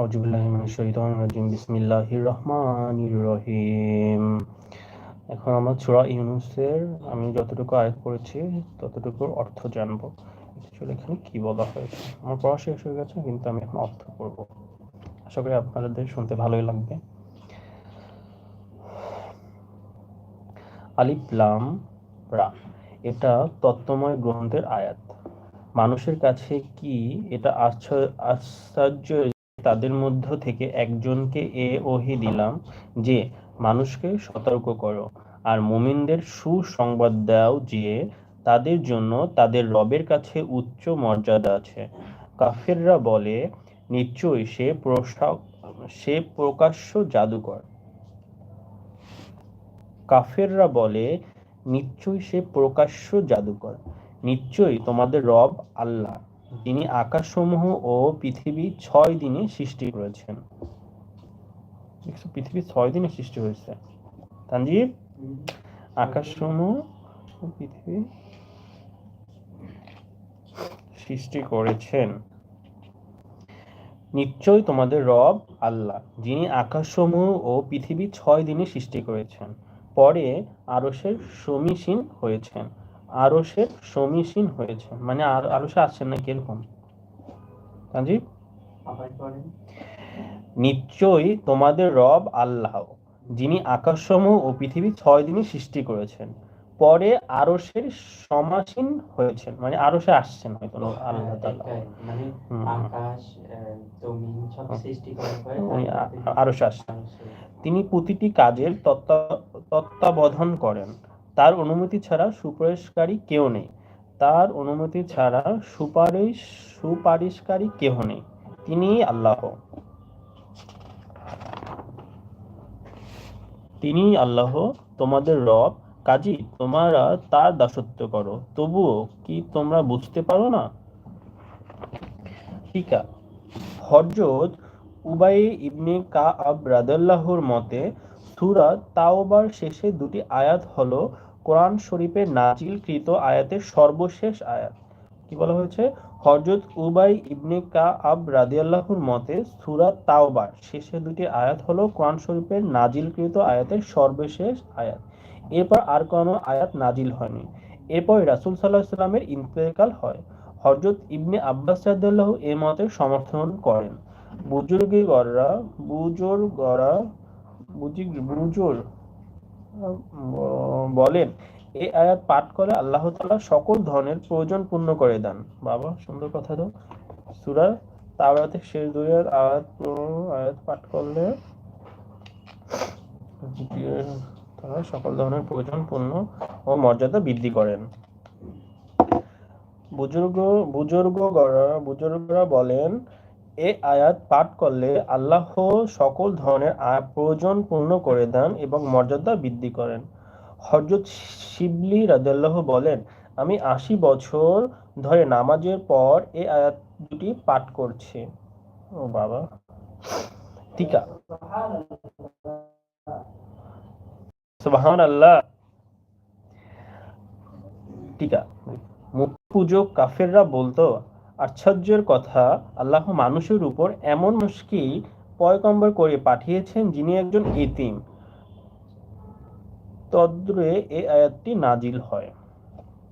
আউযুবিল্লাহি মিনাশ শাইতানির রাজিম। বিসমিল্লাহির রহমানির রহিম। এখন আমরা সূরা ইউনূসের আমি যতটুকু আয়াত পড়েছি ততটুকুর অর্থ জানবো। অ্যাকচুয়ালি এখানে কি বলা হয়েছে, আমার পড়া শেষ হয়ে গেছে, কিন্তু আমি এখন অর্থ পড়ব। আশা করি আপনাদের শুনতে ভালোই লাগবে। আলিফ লাম রা, এটা তত্ত্বময় গ্রন্থের আয়াত। মানুষের কাছে কি এটা আশ্চর্য তাদের মধ্য থেকে একজনকে এ ওহী দিলাম যে মানুষকে সতর্ক করো আর মুমিনদের সুসংবাদ দাও যে তাদের জন্য তাদের রবের কাছে উচ্চ মর্যাদা আছে। কাফেররা বলে, নিশ্চয়ই সে প্রকাশ্য জাদুকর। কাফেররা বলে, নিশ্চয়ই সে প্রকাশ্য জাদুকর। নিশ্চয়ই তোমাদের রব আল্লাহ, যিনি আকাশসমূহ ও পৃথিবী 6 দিনে সৃষ্টি করেছেন। পৃথিবী 6 দিনে সৃষ্টি হয়েছে তানজিব, আকাশসমূহ ও পৃথিবী সৃষ্টি করেছেন। নিশ্চয়ই তোমাদের রব আল্লাহ, যিনি আকাশসমূহ ও পৃথিবী 6 দিনে সৃষ্টি করেছেন, পরে আরশের সমীসীন হয়েছেন। আরশের সমীসীন হয়েছেন মানে আরশে আসছেন না কিরকম তানজিব? নিশ্চয়ই তোমাদের রব আল্লাহ, যিনি আকাশসমূহ ও পৃথিবী 6 দিনে সৃষ্টি করেছেন, পরে আরশের সমাসীন হয়েছেন মানে আরশে আসছেন হয়তো আল্লাহ তাআলা, মানে আকাশ জমিন সব সৃষ্টি করার পরে আরশে আসছেন। তিনি প্রতিটি কাজের তত্ত্বাবধান করেন। তার অনুমতি ছাড়া সুপারিশকারী কেউ নেই। তার অনুমতি ছাড়া সুপারিশকারী কেউ নেই। তিনিই আল্লাহ। তিনি আল্লাহ তোমাদের রব, কাজী তোমরা তার দাসত্ব করো। তবুও কি তোমরা বুঝতে পারো না? টিকা। হযরত উবাই ইবনে কাআব রাদিয়াল্লাহুর মতে সূরা তাওবার শেষের দুটি আয়াত হলো কোরআন শরীফের নাজিলকৃত আয়াতের সর্বশেষ আয়াত। কি বলা হয়েছে? হযরত উবাই ইবনে কাআব রাদিয়াল্লাহুর মতে সূরা তাওবার শেষের দুটি আয়াত হলো কোরআন শরীফের নাজিলকৃত আয়াতের সর্বশেষ আয়াত। এরপর আর কোনো আয়াত নাজিল হয়নি। এরপর রাসূল সাল্লাল্লাহু আলাইহি ওয়াসাল্লামের ইন্তেকাল হয়। হযরত ইবনে আব্বাস রাদিয়াল্লাহু এ মতের সমর্থন করেন। বুজুর্গরা বলেন, এই আয়াত পাঠ করে আল্লাহ তাআলা সকল ধরনের প্রয়োজন পূর্ণ করে দেন। বাবা সুন্দর কথা তো। সূরা তাওরাতের শেষ দুই আয়াত পাঠ করলে তারা সকল ধরনের প্রয়োজন পূর্ণ ও মর্যাদা বৃদ্ধি করেন। বুজুর্গরা বলেন, এ আয়াত পাঠ করলে আল্লাহ সকল ধরনের প্রয়োজন পূর্ণ করে দেন এবং মর্যাদা বৃদ্ধি করেন। হযরত শিবলি রাদিয়াল্লাহু বলেন, আমি 80 বছর ধরে নামাজের পর এই আয়াত দুটি পাঠ করছি। ও বাবা। টিকা। সুবহানাল্লাহ। টিকা। পূজক কাফেররা বলতো, আশ্চর্যের কথা, আল্লাহ মানুষের উপর এমন মানুষকেই পয়গম্বর করে পাঠিয়েছেন যিনি একজন ইতিম। তদ্রে এই আয়াতটি নাজিল হয়।